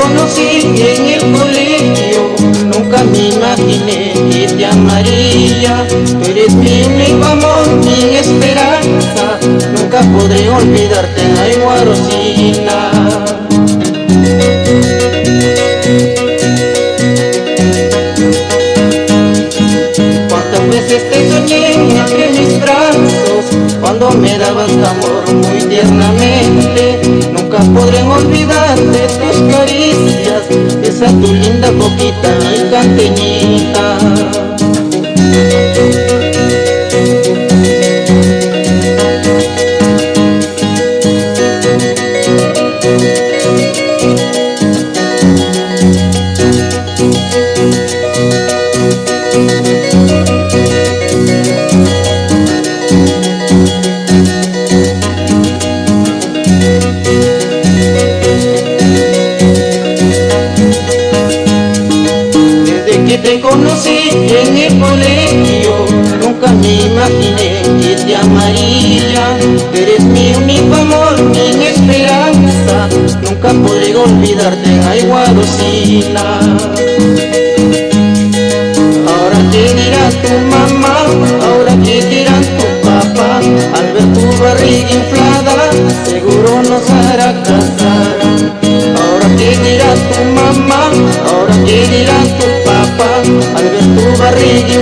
conocí en el colegio, nunca me imaginé que te amaría. Tú eres mi único amor, mi esperanza, nunca podré olvidarte, ay Guarosina. Cuántas veces te soñé entre mis brazos, cuando me dabas amor muy tiernamente. Nunca podré olvidarte tus caricias, esa tu linda boquita y canteñita. Que te conocí en el colegio, nunca me imaginé que te amaría. Eres mi único amor, mi esperanza, nunca podré olvidarte, ay Guarosina. Ahora qué dirá tu mamá, ahora qué dirá tu papá, al ver tu barriga inflada, seguro nos hará casar. Ahora qué dirá tu mamá, ahora qué dirá tu papá, al ver tu barriga